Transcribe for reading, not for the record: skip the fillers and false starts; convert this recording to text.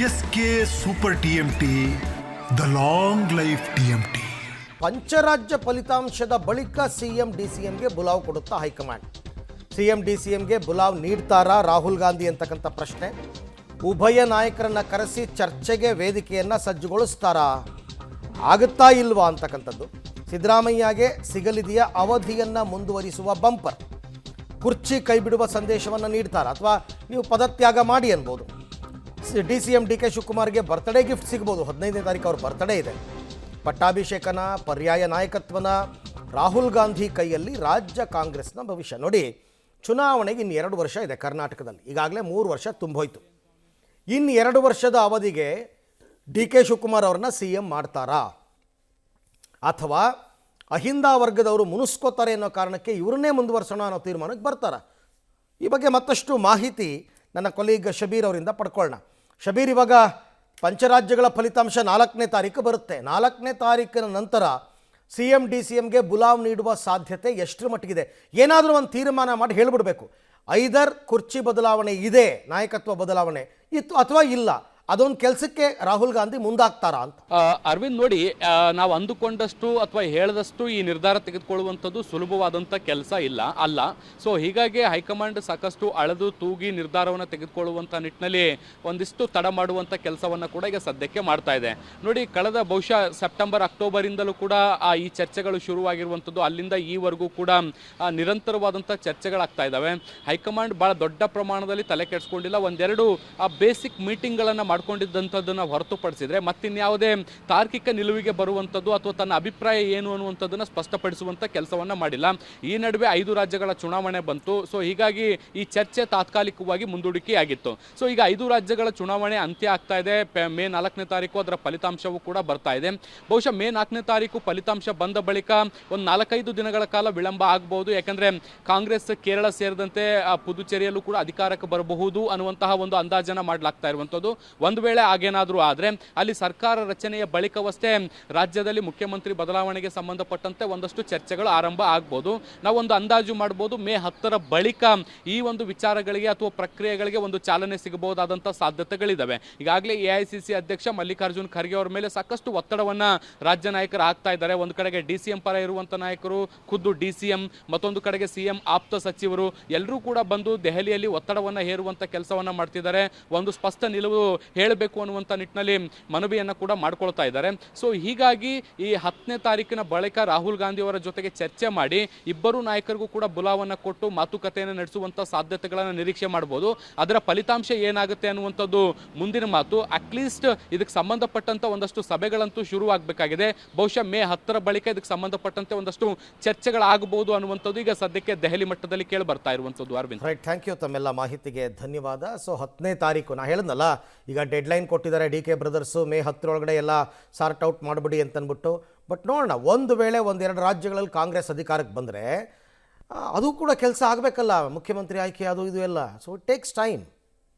S K super TMT, the long life TMT. ಪಂಚರಾಜ್ಯ ಫಲಿತಾಂಶದ ಬಳಿಕ ಸಿಎಂ ಡಿಸಿಎಂಗೆ ಬುಲಾವ್ ಕೊಡುತ್ತಾ ಹೈಕಮಾಂಡ್. ಸಿಎಂ ಡಿಸಿಎಂಗೆ ಬುಲಾವ್ ನೀಡ್ತಾರಾ ರಾಹುಲ್ ಗಾಂಧಿ ಅಂತಕ್ಕಂಥ ಪ್ರಶ್ನೆ. ಉಭಯ ನಾಯಕರನ್ನ ಕರೆಸಿ ಚರ್ಚೆಗೆ ವೇದಿಕೆಯನ್ನು ಸಜ್ಜುಗೊಳಿಸ್ತಾರಾ, ಆಗುತ್ತಾ ಇಲ್ವಾ ಅಂತಕ್ಕಂಥದ್ದು. ಸಿದ್ದರಾಮಯ್ಯಗೆ ಸಿಗಲಿದೆಯ ಅವಧಿಯನ್ನು ಮುಂದುವರಿಸುವ ಬಂಪರ್. ಕುರ್ಚಿ ಕೈಬಿಡುವ ಸಂದೇಶವನ್ನು ನೀಡ್ತಾರಾ ಅಥವಾ ನೀವು ಪದತ್ಯಾಗ ಮಾಡಿ ಅನ್ಬೋದು. ಡಿಸಿಎಂ ಡಿ ಕೆ ಶಿವಕುಮಾರ್ಗೆ ಬರ್ತ್ಡೇ ಗಿಫ್ಟ್ ಸಿಗ್ಬೋದು. 15ನೇ ತಾರೀಕು ಅವ್ರ ಬರ್ತ್ಡೇ ಇದೆ. ಪಟ್ಟಾಭಿಷೇಕನ, ಪರ್ಯಾಯ ನಾಯಕತ್ವನ ರಾಹುಲ್ ಗಾಂಧಿ ಕೈಯಲ್ಲಿ ರಾಜ್ಯ ಕಾಂಗ್ರೆಸ್ನ ಭವಿಷ್ಯ. ನೋಡಿ, ಚುನಾವಣೆಗೆ ಇನ್ನು 2 ವರ್ಷ ಇದೆ ಕರ್ನಾಟಕದಲ್ಲಿ. ಈಗಾಗಲೇ 3 ವರ್ಷ ತುಂಬೋಯ್ತು. ಇನ್ನು 2 ವರ್ಷದ ಅವಧಿಗೆ ಡಿ ಕೆ ಶಿವಕುಮಾರ್ ಅವ್ರನ್ನ ಸಿ ಎಂ ಮಾಡ್ತಾರಾ ಅಥವಾ ಅಹಿಂದ ವರ್ಗದವರು ಮುನಿಸ್ಕೋತಾರೆ ಅನ್ನೋ ಕಾರಣಕ್ಕೆ ಇವರನ್ನೇ ಮುಂದುವರ್ಸೋಣ ಅನ್ನೋ ತೀರ್ಮಾನಕ್ಕೆ ಬರ್ತಾರ? ಈ ಬಗ್ಗೆ ಮತ್ತಷ್ಟು ಮಾಹಿತಿ ನನ್ನ ಕೊಲೀಗ್ ಶಬೀರ್ ಅವರಿಂದ ಪಡ್ಕೊಳ್ಳೋಣ. ಶಬೀರ್, ಇವಾಗ ಪಂಚರಾಜ್ಯಗಳ ಫಲಿತಾಂಶ 4ನೇ ತಾರೀಕು ಬರುತ್ತೆ. 4ನೇ ತಾರೀಕಿನ ನಂತರ ಸಿ ಎಂ ಡಿ ಸಿ ಎಂಗೆ ಬುಲಾವ್ ನೀಡುವ ಸಾಧ್ಯತೆ ಎಷ್ಟರ ಮಟ್ಟಿಗಿದೆ? ಏನಾದರೂ ಒಂದು ತೀರ್ಮಾನ ಮಾಡಿ ಹೇಳಿಬಿಡಬೇಕು. ಐದರ್ ಕುರ್ಚಿ ಬದಲಾವಣೆ ಇದೆ, ನಾಯಕತ್ವ ಬದಲಾವಣೆ ಇತ್ತು ಅಥವಾ ಇಲ್ಲ, ಅದೊಂದು ಕೆಲಸಕ್ಕೆ ರಾಹುಲ್ ಗಾಂಧಿ ಮುಂದಾಗ್ತಾರಾ ಅಂತ. ಅರವಿಂದ್, ನೋಡಿ, ನಾವು ಅಂದುಕೊಂಡಷ್ಟು ಅಥವಾ ಹೇಳಿದಷ್ಟು ಈ ನಿರ್ಧಾರ ತೆಗೆದುಕೊಳ್ಳುವಂಥದ್ದು ಸುಲಭವಾದಂಥ ಕೆಲಸ ಅಲ್ಲ. ಸೊ ಹೀಗಾಗಿ ಹೈಕಮಾಂಡ್ ಸಾಕಷ್ಟು ಅಳೆದು ತೂಗಿ ನಿರ್ಧಾರವನ್ನು ತೆಗೆದುಕೊಳ್ಳುವಂಥ ನಿಟ್ಟಿನಲ್ಲಿ ಒಂದಿಷ್ಟು ತಡ ಮಾಡುವಂಥ ಕೆಲಸವನ್ನು ಕೂಡ ಈಗ ಸದ್ಯಕ್ಕೆ ಮಾಡ್ತಾ ಇದೆ. ನೋಡಿ, ಕಳೆದ ಬಹುಶಃ ಸೆಪ್ಟೆಂಬರ್ ಅಕ್ಟೋಬರಿಂದಲೂ ಕೂಡ ಈ ಚರ್ಚೆಗಳು ಶುರುವಾಗಿರುವಂಥದ್ದು. ಅಲ್ಲಿಂದ ಈವರೆಗೂ ಕೂಡ ನಿರಂತರವಾದಂಥ ಚರ್ಚೆಗಳಾಗ್ತಾ ಇದ್ದಾವೆ. ಹೈಕಮಾಂಡ್ ಭಾಳ ದೊಡ್ಡ ಪ್ರಮಾಣದಲ್ಲಿ ತಲೆ ಕೆಡಿಸ್ಕೊಂಡಿಲ್ಲ. ಒಂದೆರಡು ಬೇಸಿಕ್ ಮೀಟಿಂಗ್ಗಳನ್ನು ಮಾಡ್ಕೊಂಡಿದ್ದಂಥದ್ದನ್ನು ಹೊರತುಪಡಿಸಿದ್ರೆ ಮತ್ತಿನ್ಯಾವುದೇ ತಾರ್ಕಿಕ ನಿಲುವಿಗೆ ಬರುವಂಥದ್ದು ಅಥವಾ ತನ್ನ ಅಭಿಪ್ರಾಯ ಏನು ಅನ್ನುವಂಥದ್ದನ್ನು ಸ್ಪಷ್ಟಪಡಿಸುವಂಥ ಕೆಲಸವನ್ನು ಮಾಡಿಲ್ಲ. ಈ ನಡುವೆ 5 ರಾಜ್ಯಗಳ ಚುನಾವಣೆ ಬಂತು. ಸೊ ಹೀಗಾಗಿ ಈ ಚರ್ಚೆ ತಾತ್ಕಾಲಿಕವಾಗಿ ಮುಂದೂಡಿಕೆಯಾಗಿತ್ತು. ಸೊ ಈಗ 5 ರಾಜ್ಯಗಳ ಚುನಾವಣೆ ಅಂತ್ಯ ಆಗ್ತಾ ಇದೆ. ಮೇ 4ನೇ ತಾರೀಕು ಅದರ ಫಲಿತಾಂಶವೂ ಕೂಡ ಬರ್ತಾ ಇದೆ. ಬಹುಶಃ ಮೇ 4ನೇ ತಾರೀಕು ಫಲಿತಾಂಶ ಬಂದ ಬಳಿಕ ಒಂದು 4-5 ದಿನಗಳ ಕಾಲ ವಿಳಂಬ ಆಗಬಹುದು. ಯಾಕಂದರೆ ಕಾಂಗ್ರೆಸ್ ಕೇರಳ ಸೇರಿದಂತೆ ಪುದುಚೇರಿಯಲ್ಲೂ ಕೂಡ ಅಧಿಕಾರಕ್ಕೆ ಬರಬಹುದು ಅನ್ನುವಂತಹ ಒಂದು ಅಂದಾಜನ್ನು ಮಾಡಲಾಗ್ತಾ ಇರುವಂಥದ್ದು. ಒಂದು ವೇಳೆ ಹಾಗೇನಾದರೂ ಆದರೆ ಅಲ್ಲಿ ಸರ್ಕಾರ ರಚನೆಯ ಬಳಿಕವಷ್ಟೇ ರಾಜ್ಯದಲ್ಲಿ ಮುಖ್ಯಮಂತ್ರಿ ಬದಲಾವಣೆಗೆ ಸಂಬಂಧಪಟ್ಟಂತೆ ಒಂದಷ್ಟು ಚರ್ಚೆಗಳು ಆರಂಭ ಆಗ್ಬೋದು. ನಾವೊಂದು ಅಂದಾಜು ಮಾಡ್ಬೋದು, ಮೇ 10ರ ಬಳಿಕ ಈ ಒಂದು ವಿಚಾರಗಳಿಗೆ ಅಥವಾ ಪ್ರಕ್ರಿಯೆಗಳಿಗೆ ಒಂದು ಚಾಲನೆ ಸಿಗಬಹುದಾದಂಥ ಸಾಧ್ಯತೆಗಳಿದ್ದಾವೆ. ಈಗಾಗಲೇ AICC ಅಧ್ಯಕ್ಷ ಮಲ್ಲಿಕಾರ್ಜುನ್ ಖರ್ಗೆ ಅವರ ಮೇಲೆ ಸಾಕಷ್ಟು ಒತ್ತಡವನ್ನು ರಾಜ್ಯ ನಾಯಕರು ಹಾಕ್ತಾ ಇದ್ದಾರೆ. ಒಂದು ಕಡೆಗೆ DCM ಪರ ಇರುವಂಥ ನಾಯಕರು, ಖುದ್ದು DCM, ಮತ್ತೊಂದು ಕಡೆಗೆ CM ಆಪ್ತ ಸಚಿವರು ಎಲ್ಲರೂ ಕೂಡ ಬಂದು ದೆಹಲಿಯಲ್ಲಿ ಒತ್ತಡವನ್ನು ಹೇರುವಂಥ ಕೆಲಸವನ್ನು ಮಾಡ್ತಿದ್ದಾರೆ. ಒಂದು ಸ್ಪಷ್ಟ ನಿಲುವು ಹೇಳಬೇಕು ಅನ್ನುವಂಥ ನಿಟ್ಟಿನಲ್ಲಿ ಮನವಿಯನ್ನು ಕೂಡ ಮಾಡ್ಕೊಳ್ತಾ ಇದ್ದಾರೆ. ಸೊ ಹೀಗಾಗಿ ಈ 10ನೇ ತಾರೀಕಿನ ಬಳಿಕ ರಾಹುಲ್ ಗಾಂಧಿ ಅವರ ಜೊತೆಗೆ ಚರ್ಚೆ ಮಾಡಿ ಇಬ್ಬರು ನಾಯಕರಿಗೂ ಕೂಡ ಬುಲಾವನ್ನು ಕೊಟ್ಟು ಮಾತುಕತೆಯನ್ನು ನಡೆಸುವಂಥ ಸಾಧ್ಯತೆಗಳನ್ನು ನಿರೀಕ್ಷೆ ಮಾಡ್ಬೋದು. ಅದರ ಫಲಿತಾಂಶ ಏನಾಗುತ್ತೆ ಅನ್ನುವಂಥದ್ದು ಮುಂದಿನ ಮಾತು. ಅಟ್ಲೀಸ್ಟ್ ಇದಕ್ಕೆ ಸಂಬಂಧಪಟ್ಟಂಥ ಒಂದಷ್ಟು ಸಭೆಗಳಂತೂ ಶುರುವಾಗಬೇಕಾಗಿದೆ. ಬಹುಶಃ ಮೇ 10ರ ಬಳಿಕ ಇದಕ್ಕೆ ಸಂಬಂಧಪಟ್ಟಂತೆ ಒಂದಷ್ಟು ಚರ್ಚೆಗಳಾಗಬಹುದು ಅನ್ನುವಂಥದ್ದು ಈಗ ಸದ್ಯಕ್ಕೆ ದೆಹಲಿ ಮಟ್ಟದಲ್ಲಿ ಕೇಳಿ ಬರ್ತಾ ಇರುವಂಥದ್ದು. Arvind, right, thank you. ತಮ್ಮೆಲ್ಲ ಮಾಹಿತಿಗೆ ಧನ್ಯವಾದ. ಸೊ 10ನೇ ತಾರೀಕು ನಾ ಹೇಳಿದ್ನಲ್ಲ, ಈಗ ಡೆಡ್ಲೈನ್ ಕೊಟ್ಟಿದ್ದಾರೆ DK ಬ್ರದರ್ಸು, ಮೇ 10ರೊಳಗಡೆ ಎಲ್ಲ ಸಾರ್ಟ್ ಔಟ್ ಮಾಡಿಬಿಡಿ ಅಂತನ್ಬಿಟ್ಟು. ಬಟ್ ನೋಡೋಣ, ಒಂದು ವೇಳೆ 1-2 ರಾಜ್ಯಗಳಲ್ಲಿ ಕಾಂಗ್ರೆಸ್ ಅಧಿಕಾರಕ್ಕೆ ಬಂದರೆ ಅದು ಕೂಡ ಕೆಲಸ ಆಗಬೇಕಲ್ಲ, ಮುಖ್ಯಮಂತ್ರಿ ಆಯ್ಕೆ ಅದು ಇದು ಎಲ್ಲ. So it takes time.